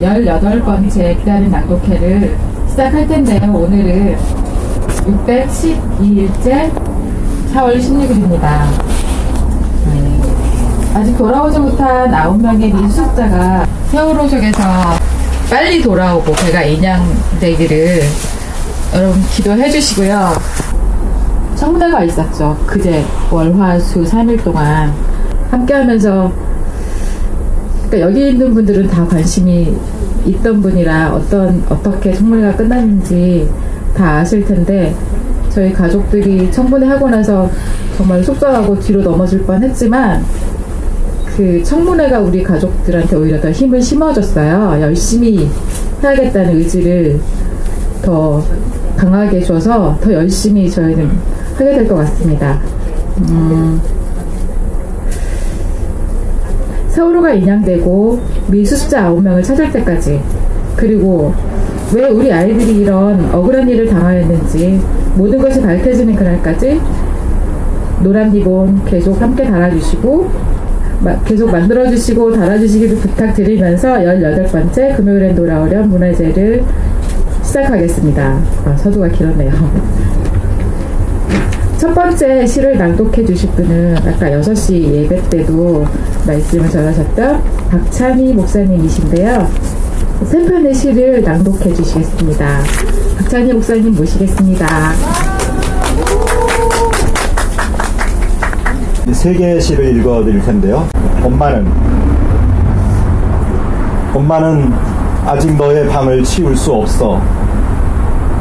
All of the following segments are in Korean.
18번째 기다린 낭독회를 시작할 텐데요. 오늘은 612일째 4월 16일입니다. 아직 돌아오지 못한 9명의 미수습자가 세월호 속에서 빨리 돌아오고 배가 인양되기를 여러분 기도해 주시고요. 청문회가 있었죠. 그제 월화수 3일 동안 함께 하면서, 그러니까 여기 있는 분들은 다 관심이 있던 분이라 어떻게 청문회가 끝났는지 다 아실 텐데, 저희 가족들이 청문회 하고 나서 정말 속상하고 뒤로 넘어질 뻔 했지만, 그 청문회가 우리 가족들한테 오히려 더 힘을 심어줬어요. 열심히 해야겠다는 의지를 더 강하게 줘서 더 열심히 저희는 하게 될 것 같습니다. 세월호가 인양되고 미수습자 9명을 찾을 때까지, 그리고 왜 우리 아이들이 이런 억울한 일을 당하였는지 모든 것이 밝혀지는 그날까지 노란 리본 계속 함께 달아주시고 계속 만들어주시고 달아주시기를 부탁드리면서 18번째 금요일엔 돌아오렴 문화제를 시작하겠습니다. 서두가 길었네요. 첫 번째 시를 낭독해 주실 분은 아까 6시 예배 때도 말씀을 전하셨던 박찬희 목사님이신데요. 세 편의 시를 낭독해 주시겠습니다. 박찬희 목사님 모시겠습니다. 세 개의 시를 읽어드릴 텐데요. 엄마는 아직 너의 방을 치울 수 없어.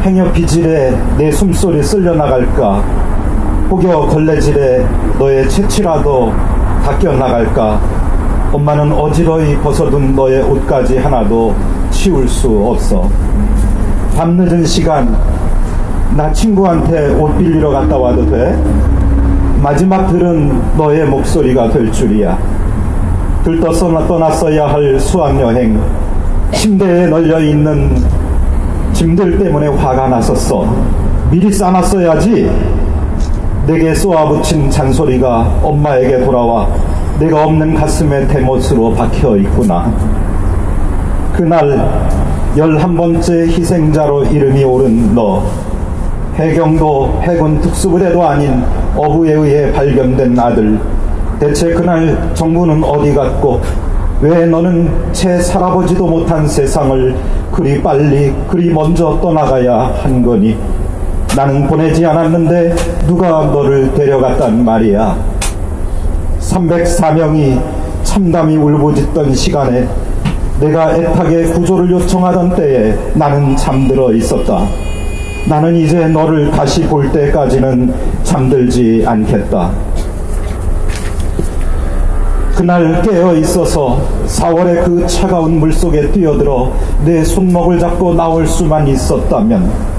행여 비질에 내 숨소리 쓸려나갈까. 혹여 걸레질에 너의 채취라도 닦여나갈까. 엄마는 어지러이 벗어둔 너의 옷까지 하나도 치울 수 없어. 밤늦은 시간 나 친구한테 옷 빌리러 갔다 와도 돼? 마지막 들은 너의 목소리가 될 줄이야. 들떠서 떠났어야 할 수학여행, 침대에 널려있는 짐들 때문에 화가 났었어. 미리 싸놨어야지. 내게 쏘아붙인 잔소리가 엄마에게 돌아와 내가 없는 가슴에 대못으로 박혀있구나. 그날 11번째 희생자로 이름이 오른 너, 해경도 해군 특수부대도 아닌 어부에 의해 발견된 아들, 대체 그날 정부는 어디 갔고 왜 너는 채 살아보지도 못한 세상을 그리 빨리 그리 먼저 떠나가야 한 거니. 나는 보내지 않았는데 누가 너를 데려갔단 말이야. 304명이 참담히 울부짖던 시간에 내가 애타게 구조를 요청하던 때에 나는 잠들어 있었다. 나는 이제 너를 다시 볼 때까지는 잠들지 않겠다. 그날 깨어 있어서 4월의 그 차가운 물속에 뛰어들어 내 손목을 잡고 나올 수만 있었다면,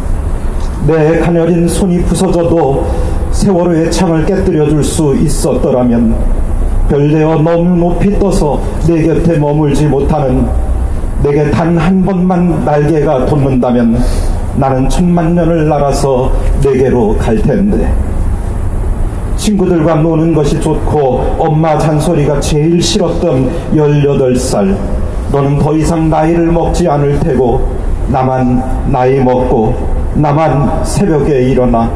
내 가녀린 손이 부서져도 세월호의 창을 깨뜨려 줄 수 있었더라면, 별되어 너무 높이 떠서 내 곁에 머물지 못하는 내게 단 한 번만 날개가 돋는다면 나는 천만년을 날아서 내게로 갈 텐데. 친구들과 노는 것이 좋고 엄마 잔소리가 제일 싫었던 18살, 너는 더 이상 나이를 먹지 않을 테고 나만 나이 먹고 나만 새벽에 일어나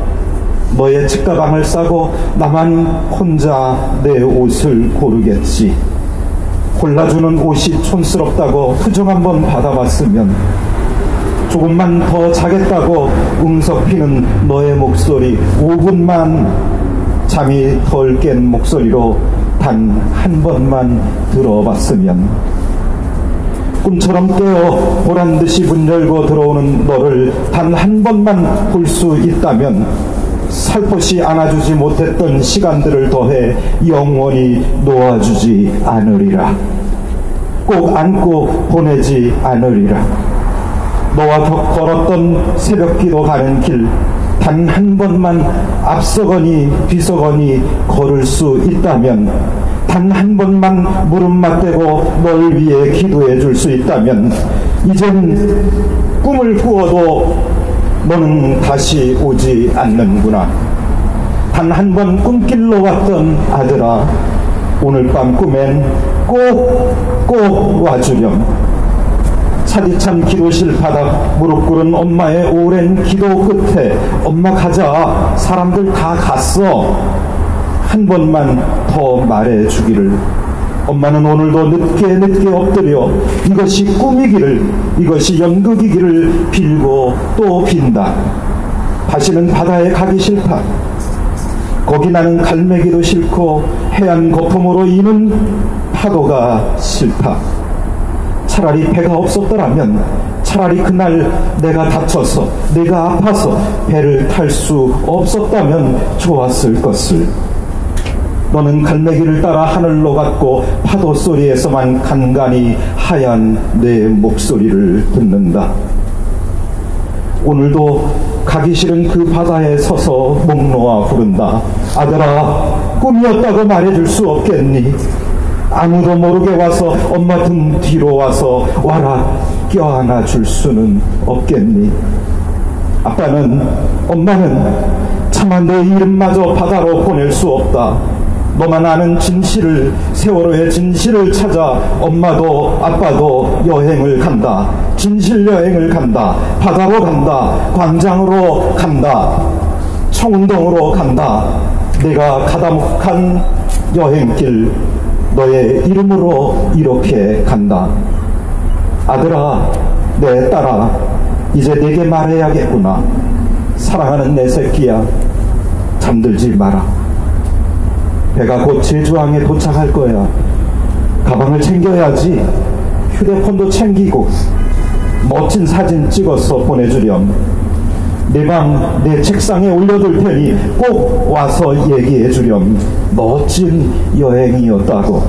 너의 책가방을 싸고 나만 혼자 내 옷을 고르겠지. 골라주는 옷이 촌스럽다고 후정 한번 받아봤으면, 조금만 더 자겠다고 응석피는 너의 목소리 5분만 잠이 덜 깬 목소리로 단 한 번만 들어봤으면, 꿈처럼 깨어 보란듯이 문 열고 들어오는 너를 단 한 번만 볼 수 있다면, 살포시 안아주지 못했던 시간들을 더해 영원히 놓아주지 않으리라. 꼭 안고 보내지 않으리라. 너와 걸었던 새벽기도 가는 길, 단 한 번만 앞서거니 뒤서거니 걸을 수 있다면, 단 한 번만 무릎 맞대고 널 위해 기도해 줄 수 있다면, 이젠 꿈을 꾸어도 너는 다시 오지 않는구나. 단 한 번 꿈길로 왔던 아들아, 오늘 밤 꿈엔 꼭 와주렴. 차디찬 기도실 바닥 무릎 꿇은 엄마의 오랜 기도 끝에 엄마 가자, 사람들 다 갔어, 한 번만 더 말해주기를. 엄마는 오늘도 늦게 엎드려 이것이 꿈이기를, 이것이 연극이기를 빌고 또 빈다. 다시는 바다에 가기 싫다. 거기 나는 갈매기도 싫고 해안 거품으로 이는 파도가 싫다. 차라리 배가 없었더라면, 차라리 그날 내가 다쳐서, 내가 아파서 배를 탈 수 없었다면 좋았을 것을. 너는 갈매기를 따라 하늘로 갔고 파도 소리에서만 간간히 하얀 내 목소리를 듣는다. 오늘도 가기 싫은 그 바다에 서서 목 놓아 부른다. 아들아, 꿈이었다고 말해줄 수 없겠니? 아무도 모르게 와서 엄마 등 뒤로 와서 와라 껴안아 줄 수는 없겠니? 아빠는, 엄마는 차마 내 이름마저 바다로 보낼 수 없다. 너만 아는 진실을, 세월호의 진실을 찾아 엄마도 아빠도 여행을 간다. 진실 여행을 간다. 바다로 간다. 광장으로 간다. 청운동으로 간다. 내가 가다목한 여행길, 너의 이름으로 이렇게 간다. 아들아, 내 딸아, 이제 내게 말해야겠구나. 사랑하는 내 새끼야, 잠들지 마라. 배가 곧 제주항에 도착할 거야. 가방을 챙겨야지. 휴대폰도 챙기고 멋진 사진 찍어서 보내주렴. 내 방 내 책상에 올려둘 테니 꼭 와서 얘기해 주렴. 멋진 여행이었다고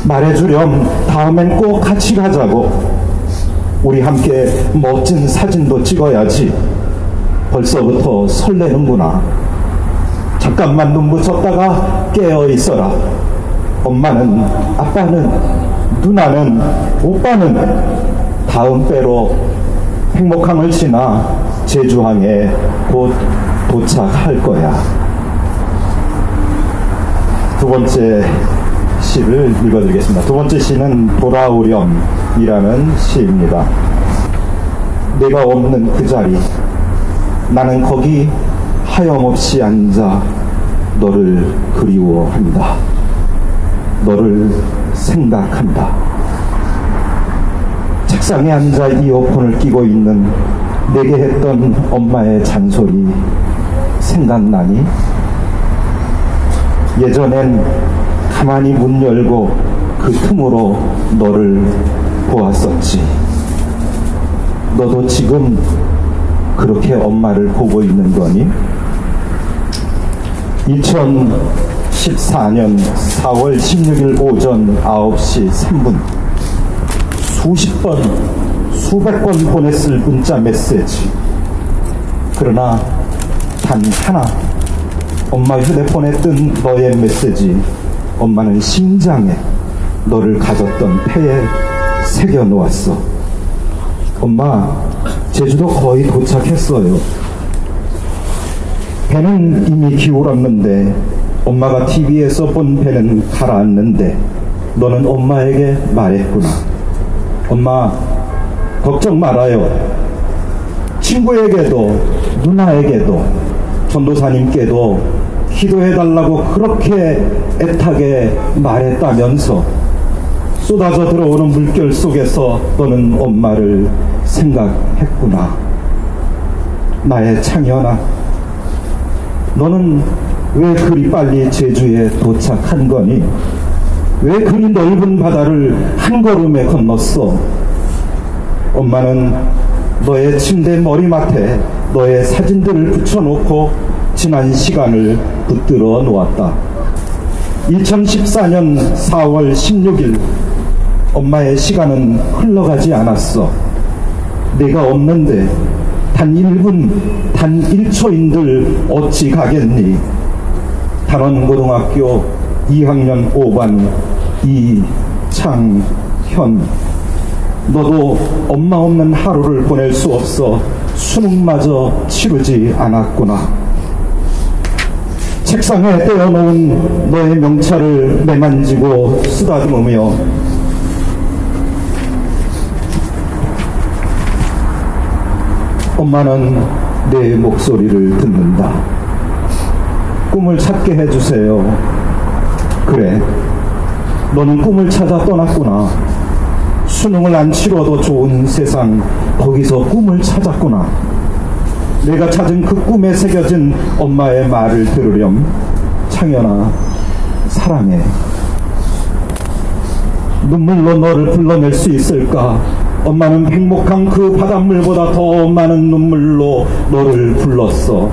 말해주렴. 다음엔 꼭 같이 가자고. 우리 함께 멋진 사진도 찍어야지. 벌써부터 설레는구나. 잠깐만 눈 붙였다가 깨어 있어라. 엄마는, 아빠는, 누나는, 오빠는 다음 배로 행복항을 지나 제주항에 곧 도착할 거야. 두 번째 시를 읽어드리겠습니다. 두 번째 시는 돌아오렴이라는 시입니다. 내가 없는 그 자리, 나는 거기 하염없이 앉아 너를 그리워한다. 너를 생각한다. 책상에 앉아 이어폰을 끼고 있는 내게 했던 엄마의 잔소리 생각나니? 예전엔 가만히 문 열고 그 틈으로 너를 보았었지. 너도 지금 그렇게 엄마를 보고 있는 거니? 2014년 4월 16일 오전 9시 3분 수십 번, 수백 번 보냈을 문자 메시지. 그러나 단 하나, 엄마 휴대폰에 뜬 너의 메시지, 엄마는 심장에 너를 가졌던 폐에 새겨놓았어. 엄마, 제주도 거의 도착했어요. 배는 이미 기울었는데, 엄마가 TV에서 본 배는 가라앉는데 너는 엄마에게 말했구나. 엄마, 걱정 말아요. 친구에게도, 누나에게도, 전도사님께도 기도해달라고 그렇게 애타게 말했다면서 쏟아져 들어오는 물결 속에서 너는 엄마를 생각했구나. 나의 창현아, 너는 왜 그리 빨리 제주에 도착한 거니? 왜 그리 넓은 바다를 한 걸음에 건넜어? 엄마는 너의 침대 머리맡에 너의 사진들을 붙여놓고 지난 시간을 붙들어 놓았다. 2014년 4월 16일 엄마의 시간은 흘러가지 않았어. 내가 없는데 단 1분, 단 1초인들 어찌 가겠니? 단원고등학교 2학년 5반 이창현, 너도 엄마 없는 하루를 보낼 수 없어 수능마저 치르지 않았구나. 책상에 떼어놓은 너의 명찰을 매만지고 쓰다듬으며 엄마는 내 목소리를 듣는다. 꿈을 찾게 해주세요. 그래, 너는 꿈을 찾아 떠났구나. 수능을 안 치러도 좋은 세상, 거기서 꿈을 찾았구나. 내가 찾은 그 꿈에 새겨진 엄마의 말을 들으렴. 창현아, 사랑해. 눈물로 너를 불러낼 수 있을까? 엄마는 행복한 그 바닷물보다 더 많은 눈물로 너를 불렀어.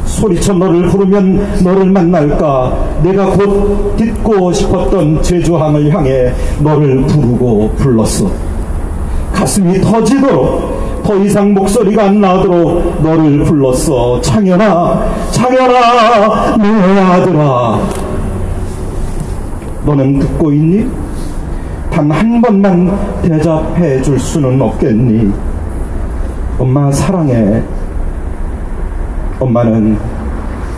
소리쳐 너를 부르면 너를 만날까? 내가 곧 딛고 싶었던 제주항을 향해 너를 부르고 불렀어. 가슴이 터지도록, 더 이상 목소리가 안 나도록 너를 불렀어. 창현아, 창현아, 내 아들아. 너는 듣고 있니? 단 한 번만 대답해 줄 수는 없겠니? 엄마 사랑해. 엄마는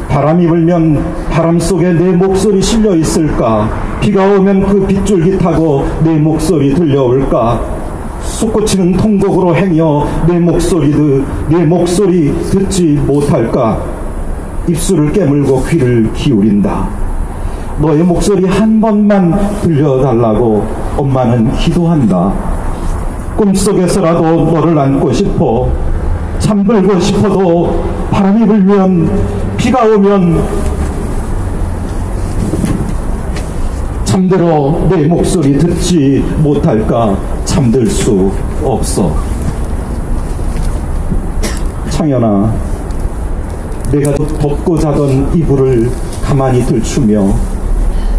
바람이 불면 바람 속에 내 목소리 실려 있을까? 비가 오면 그 빗줄기 타고 내 목소리 들려올까? 솟구치는 통곡으로 행여 내 목소리 듣지 못할까? 입술을 깨물고 귀를 기울인다. 너의 목소리 한 번만 들려달라고 엄마는 기도한다. 꿈속에서라도 너를 안고 싶어. 잠들고 싶어도 바람이 불면, 비가 오면 잠들어 내 목소리 듣지 못할까? 잠들 수 없어. 창현아, 내가 덮고 자던 이불을 가만히 들추며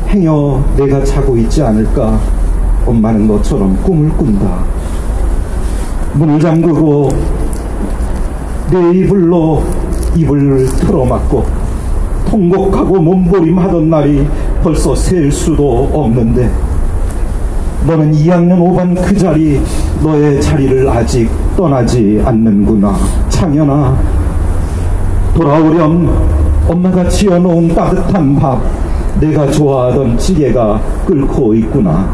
행여 내가 자고 있지 않을까? 엄마는 너처럼 꿈을 꾼다. 문을 잠그고 내 이불로 이불을 틀어막고 통곡하고 몸부림하던 날이 벌써 셀 수도 없는데, 너는 2학년 5반 그 자리, 너의 자리를 아직 떠나지 않는구나. 창현아, 돌아오렴. 엄마가 지어놓은 따뜻한 밥, 내가 좋아하던 찌개가 끓고 있구나.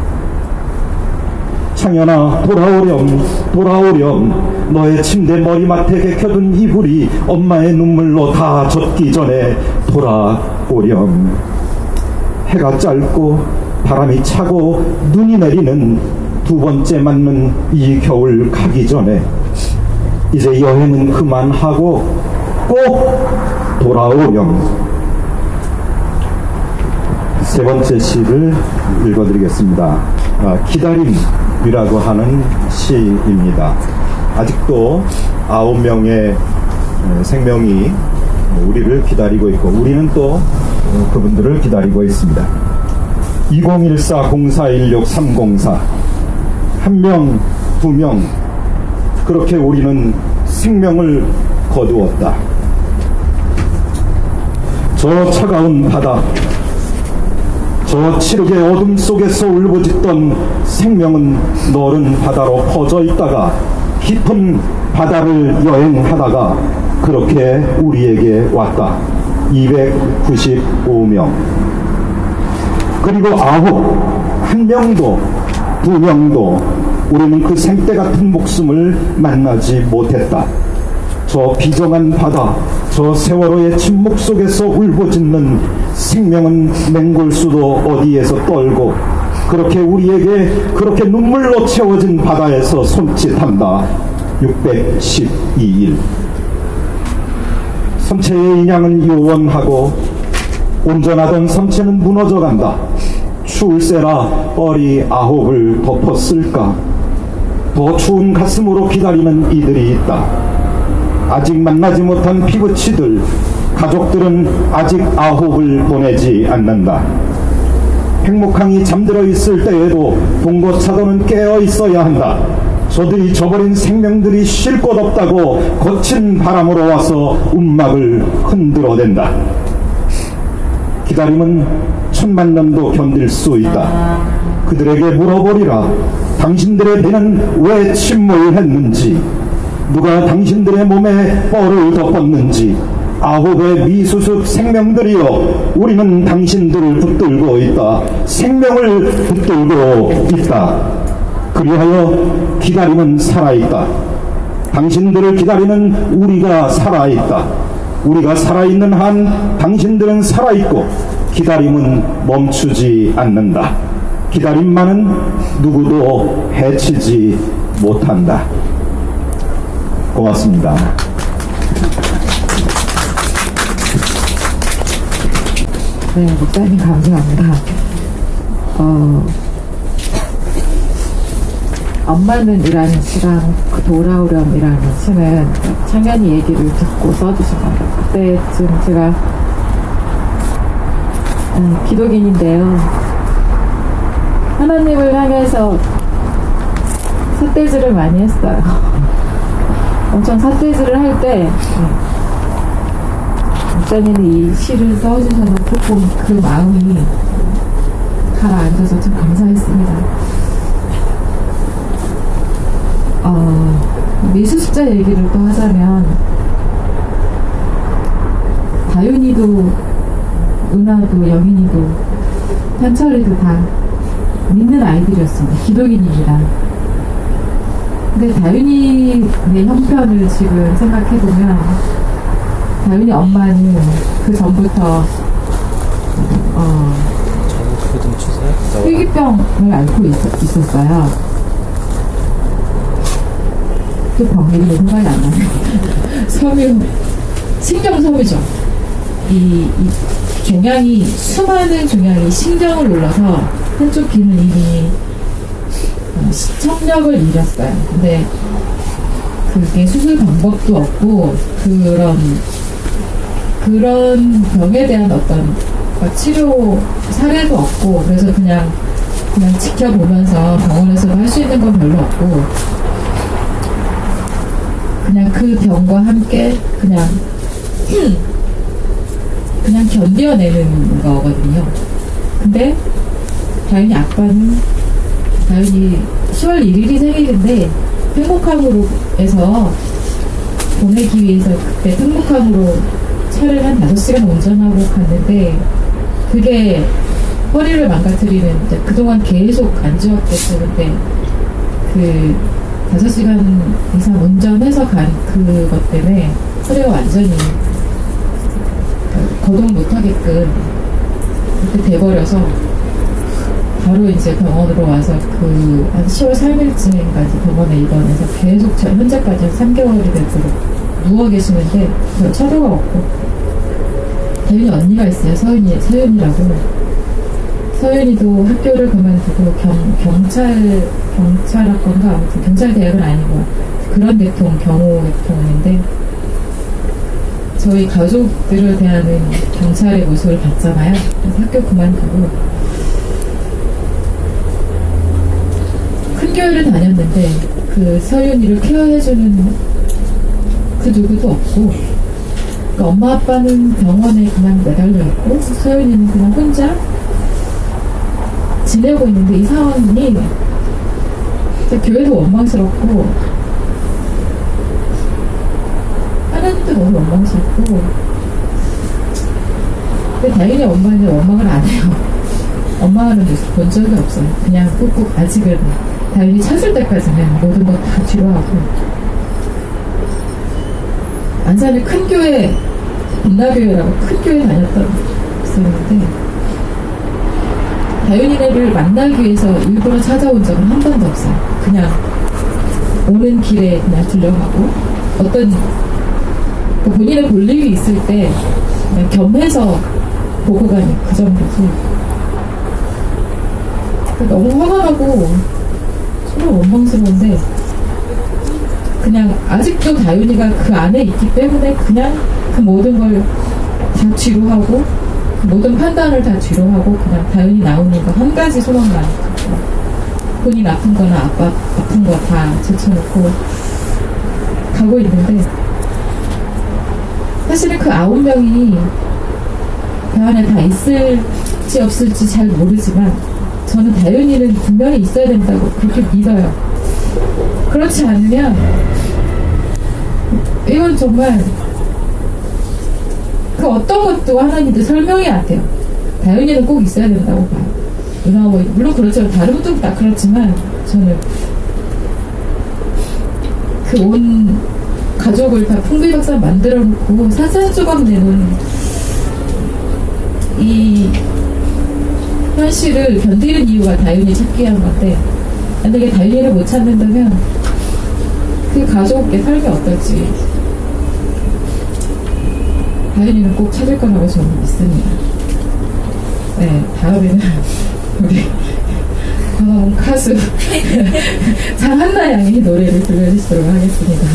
창현아, 돌아오렴, 돌아오렴. 너의 침대 머리맡에 켜둔 이불이 엄마의 눈물로 다 젖기 전에 돌아오렴. 해가 짧고 바람이 차고 눈이 내리는 두 번째 맞는 이 겨울 가기 전에 이제 여행은 그만하고 꼭 돌아오렴. 세 번째 시를 읽어드리겠습니다. 기다림이라고 하는 시입니다. 아직도 9명의 생명이 우리를 기다리고 있고, 우리는 또 그분들을 기다리고 있습니다. 2014-0416-304 1명, 2명, 그렇게 우리는 생명을 거두었다. 저 차가운 바다, 저 칠흑의 어둠 속에서 울부짖던 생명은 너른 바다로 퍼져 있다가 깊은 바다를 여행하다가 그렇게 우리에게 왔다. 295명. 그리고 1명도 2명도 우리는 그 생떼 같은 목숨을 만나지 못했다. 저 비정한 바다, 저 세월호의 침묵 속에서 울부짖는 생명은 맹골수도 어디에서 떨고, 그렇게 우리에게 그렇게 눈물로 채워진 바다에서 손짓한다. 612일. 섬체의 인양은 요원하고 온전하던 섬체는 무너져간다. 추울세라 뻘이 9을 덮었을까? 더 추운 가슴으로 기다리는 이들이 있다. 아직 만나지 못한 피부치들, 가족들은 아직 9을 보내지 않는다. 행복항이 잠들어 있을 때에도 봉고차도는 깨어 있어야 한다. 저들이 저버린 생명들이 쉴 곳 없다고 거친 바람으로 와서 움막을 흔들어댄다. 기다림은 1000만년도 견딜 수 있다. 그들에게 물어보리라. 당신들의 배는 왜 침몰했는지, 누가 당신들의 몸에 뻘을 덮었는지. 9의 미수습 생명들이여, 우리는 당신들을 붙들고 있다. 생명을 붙들고 있다. 그리하여 기다림은 살아있다. 당신들을 기다리는 우리가 살아있다. 우리가 살아있는 한 당신들은 살아있고 기다림은 멈추지 않는다. 기다림만은 누구도 해치지 못한다. 고맙습니다. 네, 목사님 감사합니다. 엄마는 이라는 시랑 돌아오렴이라는 시는 창현이 얘기를 듣고 써주신 겁니다. 그때쯤 제가 기독인인데요. 하나님을 향해서 삿대질을 많이 했어요. 엄청 삿대질을 할 때 목사님이 이 시를 써주셔서 조금 그 마음이 가라앉아서 참 감사했습니다. 미수습자 얘기를 또 하자면 다윤이도 은하도 영인이도 현철이도 다 믿는 아이들이었습니다. 기독인입니다. 근데 다윤이의 형편을 지금 생각해보면 다윤이 엄마는 그 전부터 희귀병을 앓고 있었어요. 그 병 이름이 생각이 안 나네요. 신경섬유죠. 이 종양이, 수많은 종양이 신경을 눌러서 한쪽 귀는 이미 청력을 잃었어요. 근데 그게 수술 방법도 없고 그런 병에 대한 어떤 치료 사례도 없고, 그래서 그냥 지켜보면서 병원에서도 할 수 있는 건 별로 없고 그냥 그 병과 함께 그냥 견뎌내는 거거든요. 근데 다윤이 아빠는, 다윤이 10월 1일이 생일인데 행복항으로에서 보내기 위해서 그때 행복항으로 차를 한 5시간 운전하고 갔는데 그게 허리를 망가뜨리는, 그동안 계속 안 좋았겠죠. 근데 그 5시간 이상 운전해서 간 그것 때문에 허리가 완전히 거동 못하게끔 그렇게 돼버려서 바로 이제 병원으로 와서 한 10월 3일쯤까지 병원에 입원해서 계속 현재까지 3개월이 되도록 누워 계시는데 별 차도가 없고, 다윤이 언니가 있어요. 서윤이라고. 서윤이도 학교를 그만두고 경찰학과인가 아무튼 경찰대학은 아니고 그런 계통, 경호 계통인데 저희 가족들을 대하는 경찰의 모습을 봤잖아요. 그래서 학교 그만두고 큰 교회를 다녔는데 그 서윤이를 케어해주는 그 누구도 없고, 그러니까 엄마 아빠는 병원에 그냥 매달려 있고 서윤이는 그냥 혼자 지내고 있는데 이 상황이 교회도 원망스럽고 하나님도 너무 원망스럽고, 근데 다행히 엄마는 원망을 안 해요. 엄마는 본 적이 없어요. 그냥 꾹꾹 아직은 다행히 찾을 때까지는 모든 것 다 뒤로하고, 안산의 큰 교회, 빛나교회라고 큰 교회 다녔었는데 다윤이네를 만나기 위해서 일부러 찾아온 적은 한 번도 없어요. 그냥 오는 길에 그냥 들려가고, 어떤 본인의 볼 일이 있을 때 그냥 겸해서 보고 가는 그 정도지. 너무 화가 나고 정말 원망스러운데 그냥 아직도 다윤이가 그 안에 있기 때문에 그냥 그 모든 걸 다 뒤로 하고 모든 판단을 다 뒤로 하고 그냥 다윤이 나오는 거 한 가지 소망만, 본인 아픈 거나 아빠 아픈 거 다 제쳐놓고 가고 있는데, 사실은 그 9명이 그 안에 다 있을지 없을지 잘 모르지만 저는 다윤이는 분명히 있어야 된다고 그렇게 믿어요. 그렇지 않으면 이건 정말 그 어떤 것도 하나님도 설명이 안 돼요. 다윤이는 꼭 있어야 된다고 봐요. 물론 그렇죠. 다른 분도 다 그렇지만 저는 그 온 가족을 다 풍비박산 만들어 놓고 산산조각 내놓은 이 현실을 견디는 이유가 다윤이 찾기 위한 건데, 만약에 다윤이를 못 찾는다면 그 가족의 삶이 어떨지 다윤이는 꼭 찾을 거라고 저는 믿습니다. 네, 다음에는 우리 광화문 가수 장한나 양이 노래를 들려주시도록 하겠습니다.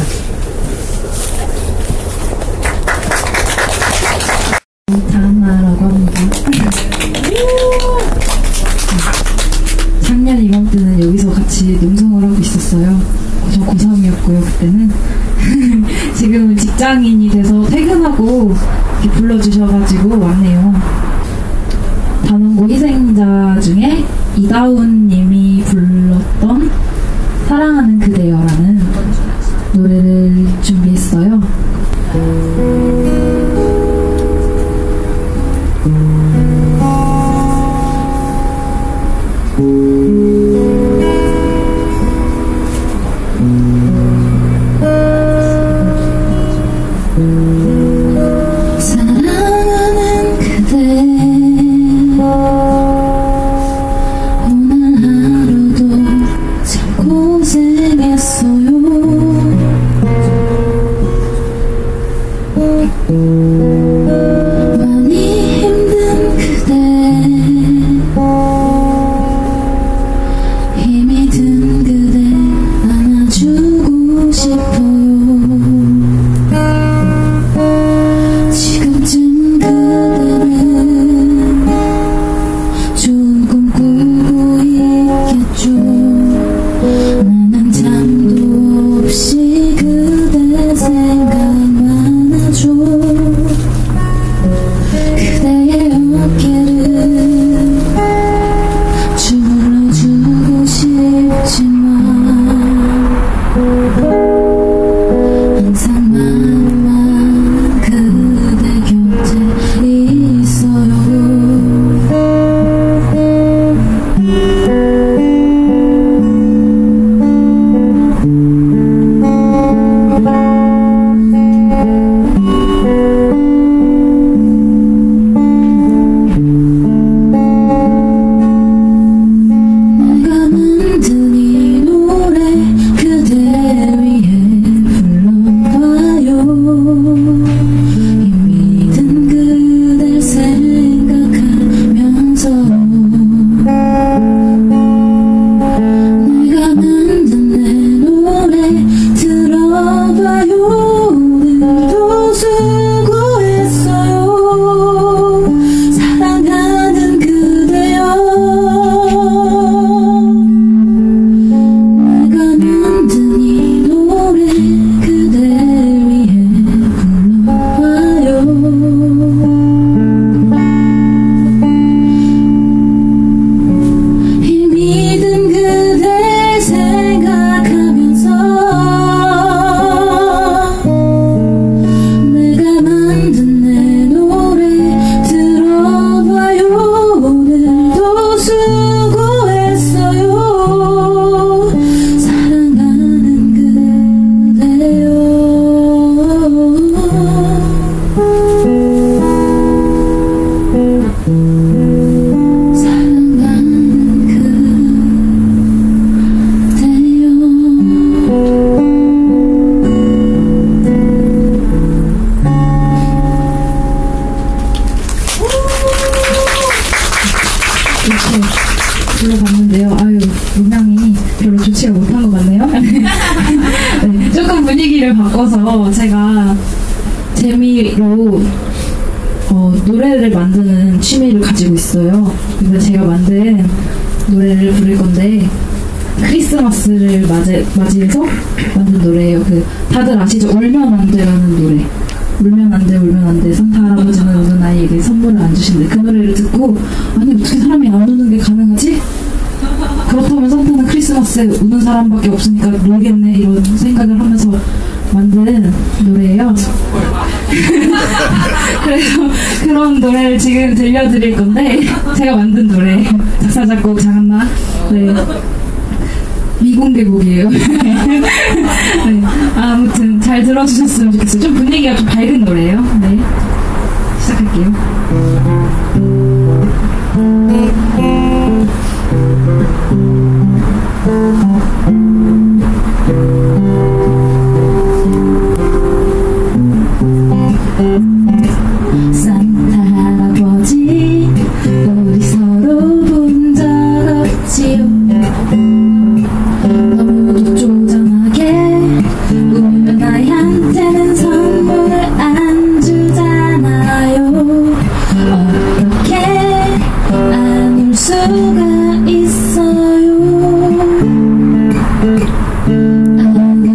장한나라고 합니다. 작년 이맘때는 여기서 같이 농성을 하고 있었어요. 저 고3이었고요 그때는. 지금은 직장인이 돼서 퇴근하고 이렇게 불러주셔가지고 왔네요. 단원고 희생자 중에 이다운 님이 불렀던 사랑하는 그대여라는 노래를 준비했어요. 사랑하는 그대, 오늘 하루도 참 고생했어요. 많이 힘든 그대, 힘이 든 그대 안아주고 싶어요. 지금쯤 그대는 좋은 꿈 꾸고 있겠죠. 나는 잠도 없이 그대 생각만 하죠. 그대의 어깨를 주물러주고 싶지만 항상 마음만 그대 곁에 있어요. 내가 만든 이 노래 그대 위해 불러봐요. 힘이 든 그댈 생각하면서 내가 만든 내 노래 들어봐요. 오늘도 수고했어요. 사랑하는 그대여, 내가 만든 이 노래 그대 위해 불러봐요. 힘이 든 그대 생각하면서 내가 만든 내 노래 들어봐요. 오늘도 수고했어요. 사랑하는 그대여. 사랑하는 이렇게 불러봤는데요. 아유, 음향이 별로 좋지가 못한 것 같네요. 네, 조금 분위기를 바꿔서 제가 재미로 노래를 만드는 취미를 가지고 있어요. 그래서 제가 만든 노래를 부를 건데, 크리스마스를 맞이해서 만든 노래예요. 다들 아시죠? 울면 안 돼라는 노래. 울면 안 돼, 울면 안 돼. 산타 할아버지는 우는 아이에게 선물을 안 주신대. 그 노래를 듣고, 아니, 어떻게 사람이 안 우는 게 가능하지? 그렇다면 산타는 크리스마스에 우는 사람밖에 없으니까 놀겠네. 이런 생각을 하면서 만든 노래예요. 그래서 그런 노래를 지금 들려드릴 건데, 제가 만든 노래. 작사, 작곡 장한나. 네. 미공개곡이에요. 네. 들어주셨으면 좋겠어요. 좀 분위기가 좀 밝은 노래예요. 네, 시작할게요. 산타 할아버지 우리 서로 본 적 없지요. 너무도 쪼잔하게 우리 나이한테는 선물을 안 주잖아요. 어떻게 안 올 수가 있어요.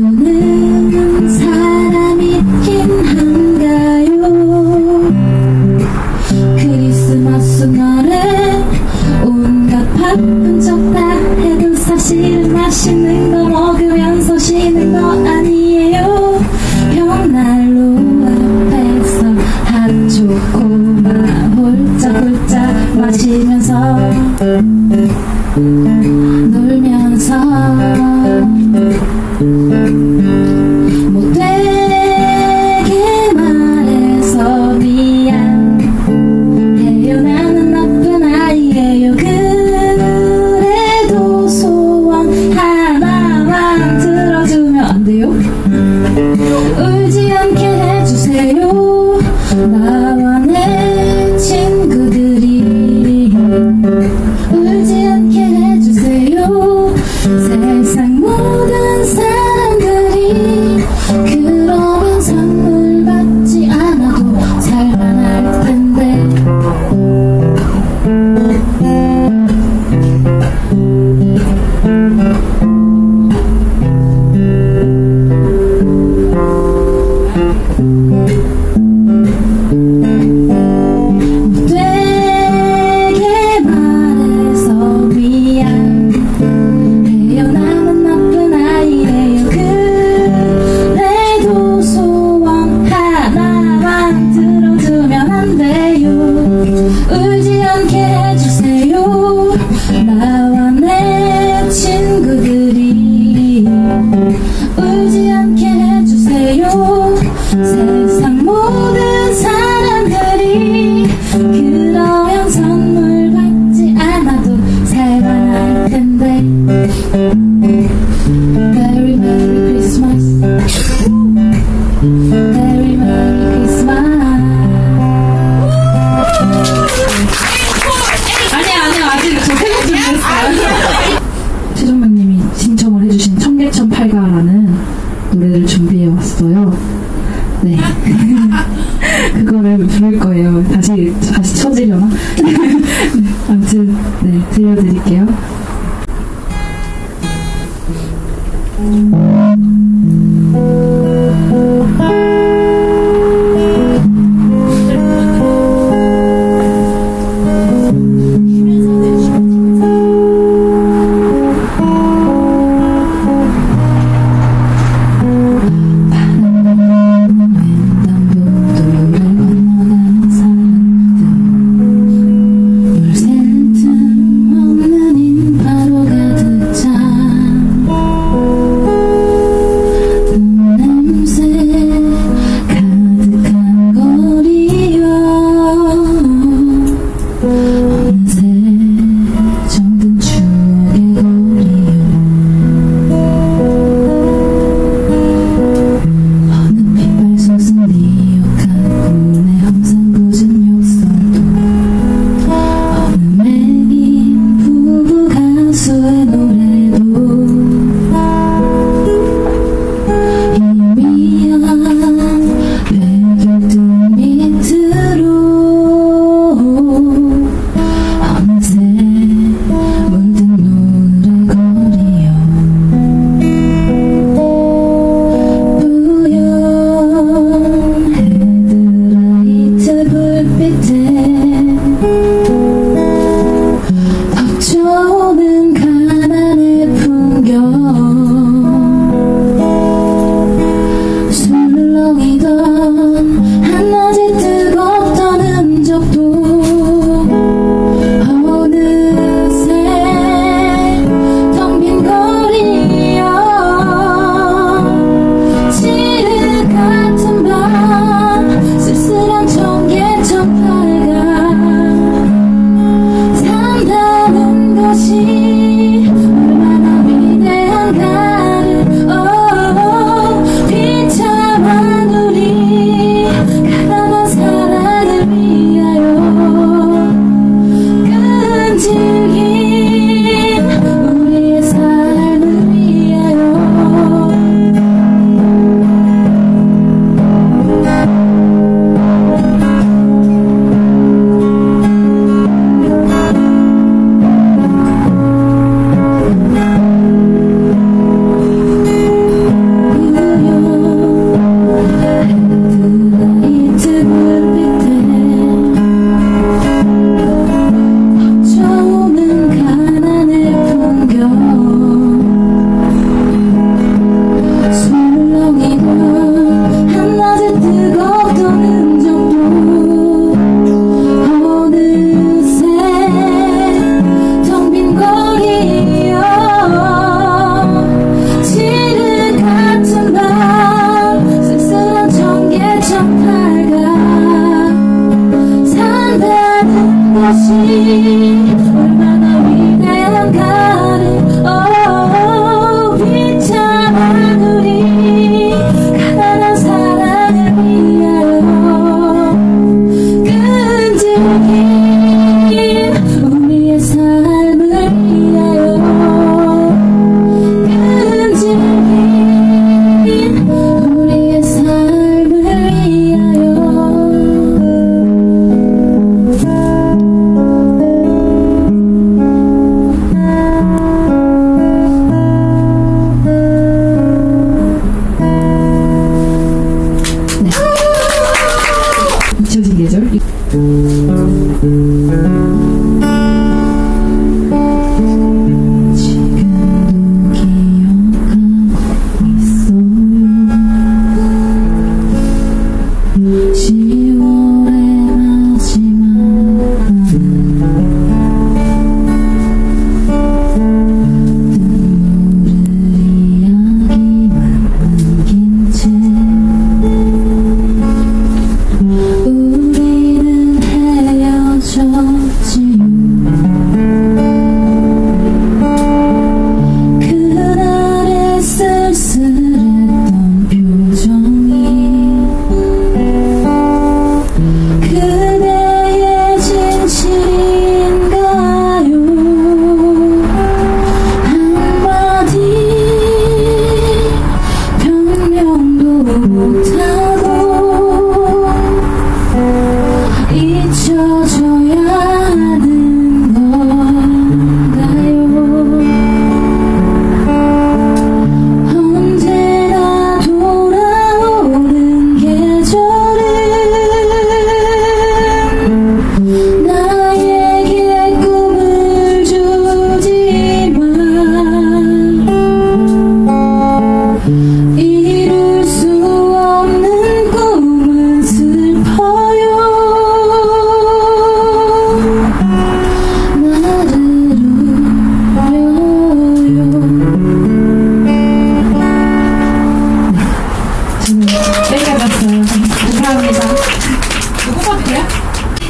아무는 사람이 있긴 한가요. 크리스마스 날에 온갖 바쁜 척 다 해도 사실 맛있는 거 먹으면서 쉬는 거 아니에요. 벽난로 앞에서 핫초코나 홀짝홀짝 마시면서 놀면서 못되게 말해서 미안해요. 나는 나쁜 아이예요. 그래도 소원 하나만 들어주면 안 돼요? 울지 않게 해주세요. 나와 내 친구들이 울지 않게 해주세요. 세상 모든 사람들이 그러면 선물 받지 않아도 살만할 텐데. 되게 말해서 미안해요. 나는 나쁜 아이예요. 그래도 소원 하나만 들어주면 안 돼요. 울지 않게 해주세요. 나와 내 친구들이 울지 않게 해주세요. 세상 모든 사람들이 그러면 선물 받지 않아도 살만할 텐데. Very Merry Christmas. Very Merry Christmas. 아니요, 아직 저 세곡 준비했어요. 최종만님이 신청을 해주신 청계천 팔가라는 노래를 준비해왔어요. 네. 그거를 부를 거예요. 다시 쳐지려나? 네, 아무튼, 네, 들려드릴게요. 물샌 틈 없는 인파로 가득 찬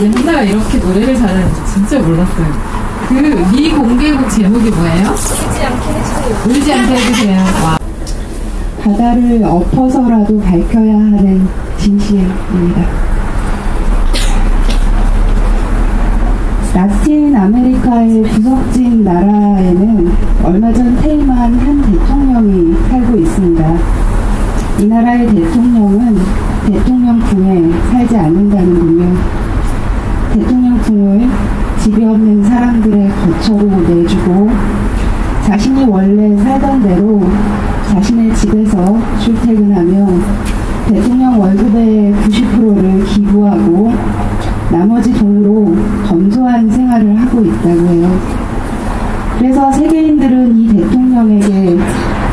렌나가 이렇게 노래를 잘하는지 진짜 몰랐어요. 그 미공개곡 제목이 뭐예요? 울지 않게 해주세요. 와. 바다를 엎어서라도 밝혀야 하는 진실입니다. 라틴 아메리카의 부석진 나라에는 얼마 전 퇴임한 한 대통령이 살고 있습니다. 이 나라의 대통령은 대통령궁에 살지 않는다는군요. 대통령궁을 집이 없는 사람들의 거처로 내주고 자신이 원래 살던 대로 자신의 집에서 출퇴근하며 대통령 월급의 90%를 기부하고 나머지 돈으로 검소한 생활을 하고 있다고 해요. 그래서 세계인들은 이 대통령에게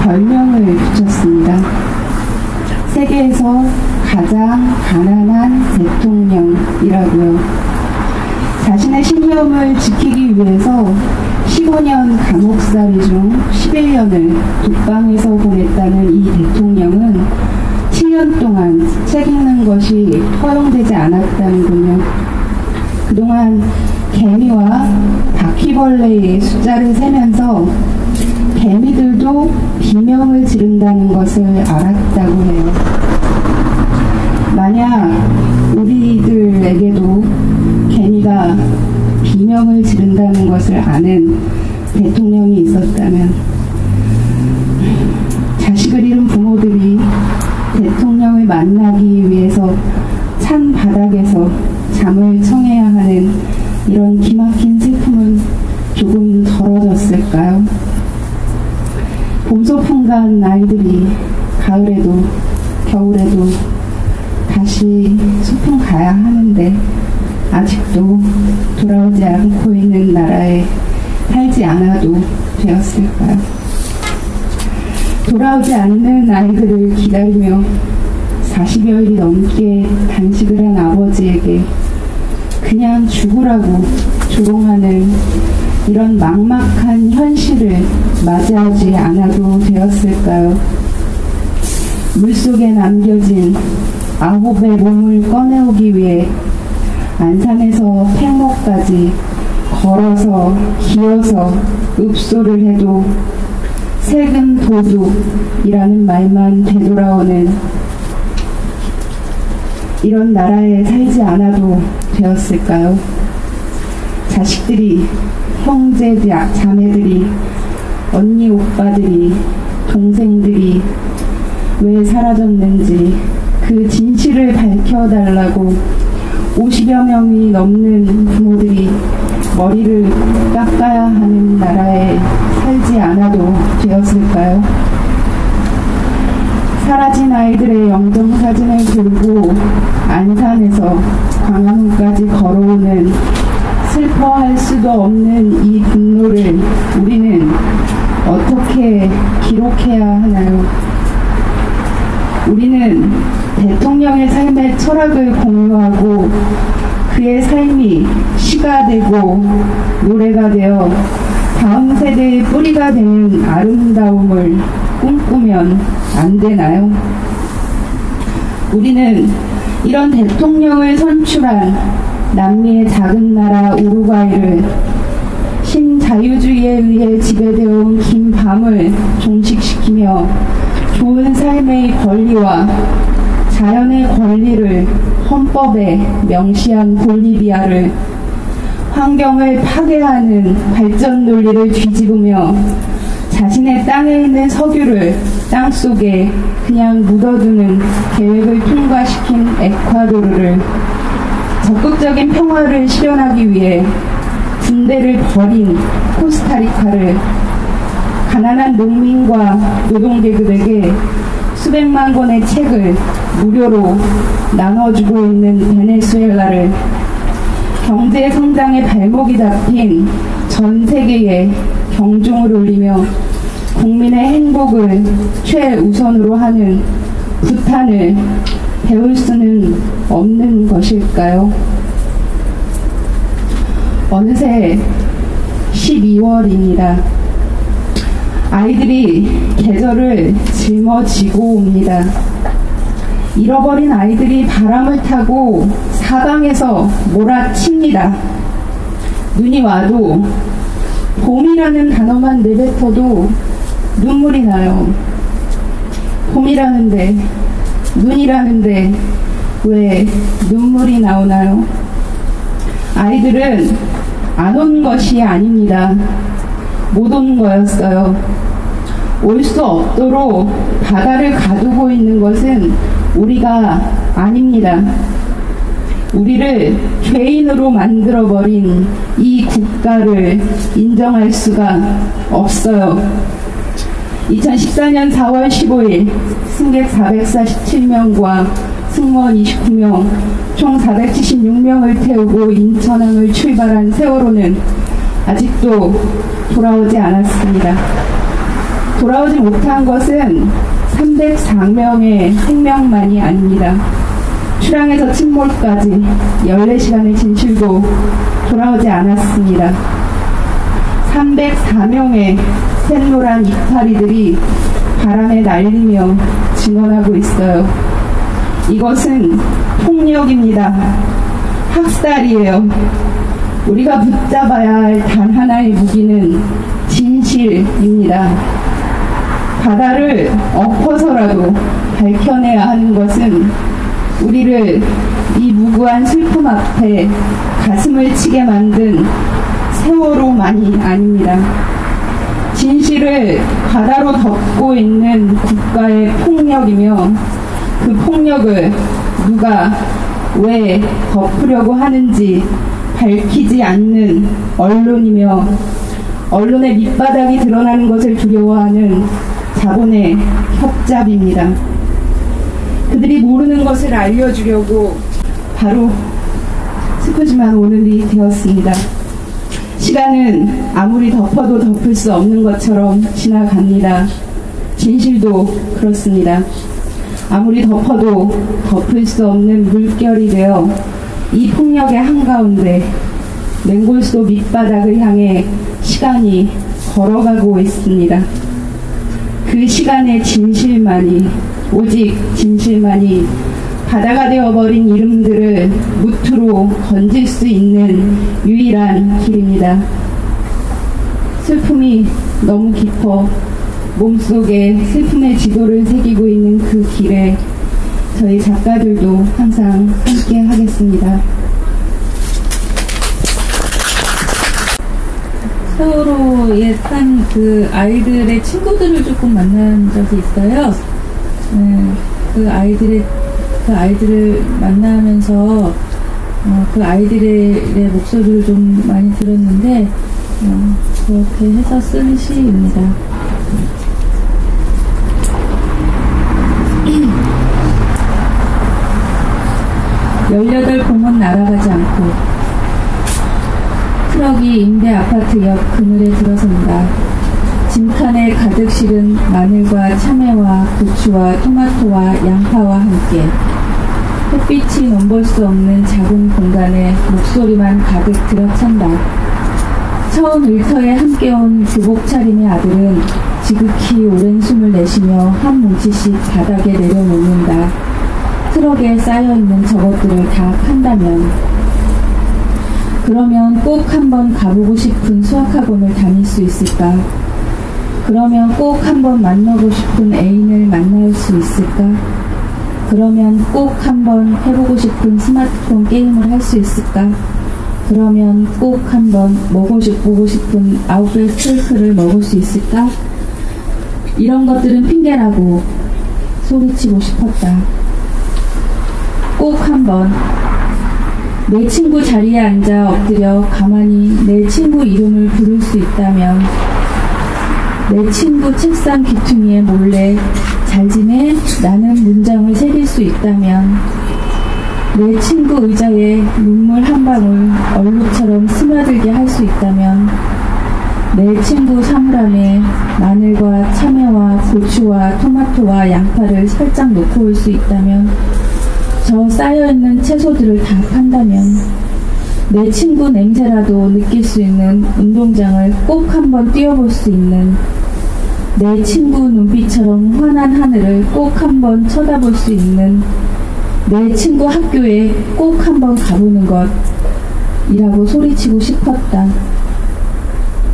별명을 붙였습니다. 세계에서 가장 가난한 대통령이라고요. 자신의 신념을 지키기 위해서 15년 감옥살이 중 11년을 독방에서 보냈다는 이 대통령은 7년 동안 책 읽는 것이 허용되지 않았다는군요. 그동안 개미와 바퀴벌레의 숫자를 세면서 개미들도 비명을 지른다는 것을 알았다고 해요. 만약 우리들에게도 개미가 비명을 지른다는 것을 아는 대통령이 있었다면, 자식을 잃은 부모들이 대통령을 만나기 위해서 산 바닥에서 잠을 청해야 하는 이런 기막힌 슬픔은 조금 덜어졌을까요? 봄 소풍 간 아이들이 가을에도 겨울에도 다시 소풍 가야 하는데 아직도 돌아오지 않고 있는 나라에 살지 않아도 되었을까요? 돌아오지 않는 아이들을 기다리며 40여일이 넘게 단식을 한 아버지에게 그냥 죽으라고 조롱하는 이런 막막한 현실을 맞이하지 않아도 되었을까요? 물속에 남겨진 9의 몸을 꺼내오기 위해 안산에서 팽목까지 걸어서 기어서 읍소를 해도 세금 도둑이라는 말만 되돌아오는 이런 나라에 살지 않아도 되었을까요? 자식들이, 형제, 자매들이, 언니, 오빠들이, 동생들이 왜 사라졌는지 그 진실을 밝혀달라고 50여 명이 넘는 부모들이 머리를 깎아야 하는 나라에 살지 않아도 되었을까요? 사라진 아이들의 영정사진을 들고 안산에서 광화문까지 걸어오는 슬퍼할 수도 없는 이 분노를 우리는 어떻게 기록해야 하나요? 우리는 대통령의 삶의 철학을 공유하고 그의 삶이 시가 되고 노래가 되어 다음 세대의 뿌리가 되는 아름다움을 꿈꾸면 안 되나요? 우리는 이런 대통령을 선출한 남미의 작은 나라 우루과이를 신자유주의에 의해 지배되어 온 긴 밤을 종식시키며 좋은 삶의 권리와 자연의 권리를 헌법에 명시한 볼리비아를 환경을 파괴하는 발전 논리를 뒤집으며 자신의 땅에 있는 석유를 땅속에 그냥 묻어두는 계획을 통과시킨 에콰도르를 적극적인 평화를 실현하기 위해 군대를 버린 코스타리카를 가난한 농민과 노동계급에게 수백만 권의 책을 무료로 나눠주고 있는 베네수엘라를 경제 성장의 발목이 잡힌 전 세계에 경종을 울리며 국민의 행복을 최우선으로 하는 부탄을 배울 수는 없는 것일까요? 어느새 12월입니다. 아이들이 계절을 짊어지고 옵니다. 잃어버린 아이들이 바람을 타고 사방에서 몰아칩니다. 눈이 와도 봄이라는 단어만 내뱉어도 눈물이 나요. 봄이라는데, 눈이라는데 왜 눈물이 나오나요? 아이들은 안 온 것이 아닙니다. 못 온 거였어요. 올 수 없도록 바다를 가두고 있는 것은 우리가 아닙니다. 우리를 죄인으로 만들어버린 이 국가를 인정할 수가 없어요. 2014년 4월 15일 승객 447명과 승무원 29명, 총 476명을 태우고 인천항을 출발한 세월호는 아직도 돌아오지 않았습니다. 돌아오지 못한 것은 304명의 생명만이 아닙니다. 출항에서 침몰까지 14시간의 진실도 돌아오지 않았습니다. 304명의 샛노란 이파리들이 바람에 날리며 증언하고 있어요. 이것은 폭력입니다. 학살이에요. 우리가 붙잡아야 할 단 하나의 무기는 진실입니다. 바다를 엎어서라도 밝혀내야 하는 것은 우리를 이 무고한 슬픔 앞에 가슴을 치게 만든 세월호만이 아닙니다. 진실을 바다로 덮고 있는 국가의 폭력이며 그 폭력을 누가 왜 덮으려고 하는지 밝히지 않는 언론이며 언론의 밑바닥이 드러나는 것을 두려워하는 자본의 협잡입니다. 그들이 모르는 것을 알려주려고 바로 슬프지만 오늘이 되었습니다. 시간은 아무리 덮어도 덮을 수 없는 것처럼 지나갑니다. 진실도 그렇습니다. 아무리 덮어도 덮을 수 없는 물결이 되어 이 폭력의 한가운데 맹골소 밑바닥을 향해 시간이 걸어가고 있습니다. 그 시간의 진실만이, 오직 진실만이 바다가 되어버린 이름들을 무트로 던질 수 있는 유일한 길입니다. 슬픔이 너무 깊어 몸속에 슬픔의 지도를 새기고 있는 그 길에 저희 작가들도 항상 함께 하겠습니다. 세월호에 탄 그 아이들의 친구들을 조금 만난 적이 있어요. 그 아이들을 만나면서 그 아이들의 목소리를 좀 많이 들었는데 그렇게 해서 쓴 시입니다. (18) 봉은 날아가지 않고 트럭이 임대 아파트 옆 그늘에 들어선다. 짐칸에 가득 실은 마늘과 참외와 고추와 토마토와 양파와 함께 햇빛이 넘볼 수 없는 작은 공간에 목소리만 가득 들어찬다. 처음 일터에 함께 온 교복 차림의 아들은 지극히 오랜 숨을 내쉬며 한 뭉치씩 바닥에 내려놓는다. 트럭에 쌓여있는 저것들을 다 판다면, 그러면 꼭 한번 가보고 싶은 수학학원을 다닐 수 있을까? 그러면 꼭 한번 만나고 싶은 애인을 만날 수 있을까? 그러면 꼭 한번 해보고 싶은 스마트폰 게임을 할 수 있을까? 그러면 꼭 한번 먹고 싶은 아웃백 스테이크를 먹을 수 있을까? 이런 것들은 핑계라고 소리치고 싶었다. 꼭 한번 내 친구 자리에 앉아 엎드려 가만히 내 친구 이름을 부를 수 있다면, 내 친구 책상 귀퉁이에 몰래 잘 지내? 라는 문장을 새길 수 있다면, 내 친구 의자에 눈물 한 방울 얼룩처럼 스며들게 할 수 있다면, 내 친구 사물함에 마늘과 참외와 고추와 토마토와 양파를 살짝 놓고 올 수 있다면, 저 쌓여있는 채소들을 다 판다면, 내 친구 냄새라도 느낄 수 있는 운동장을 꼭 한번 뛰어볼 수 있는, 내 친구 눈빛처럼 환한 하늘을 꼭 한번 쳐다볼 수 있는, 내 친구 학교에 꼭 한번 가보는 것이라고 소리치고 싶었다.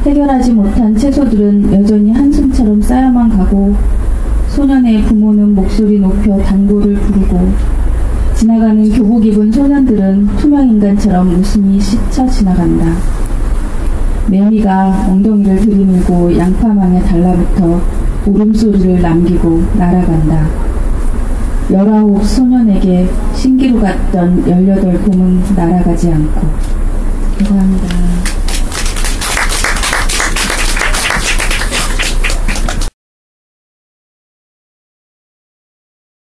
해결하지 못한 채소들은 여전히 한숨처럼 쌓여만 가고 소년의 부모는 목소리 높여 단골을 부르고 지나가는 교복 입은 소년들은 투명인간처럼 웃음이 스쳐 지나간다. 매미가 엉덩이를 들이밀고 양파망에 달라붙어 울음소리를 남기고 날아간다. 19 소년에게 신기루 같던 18곰은 날아가지 않고. 감사합니다.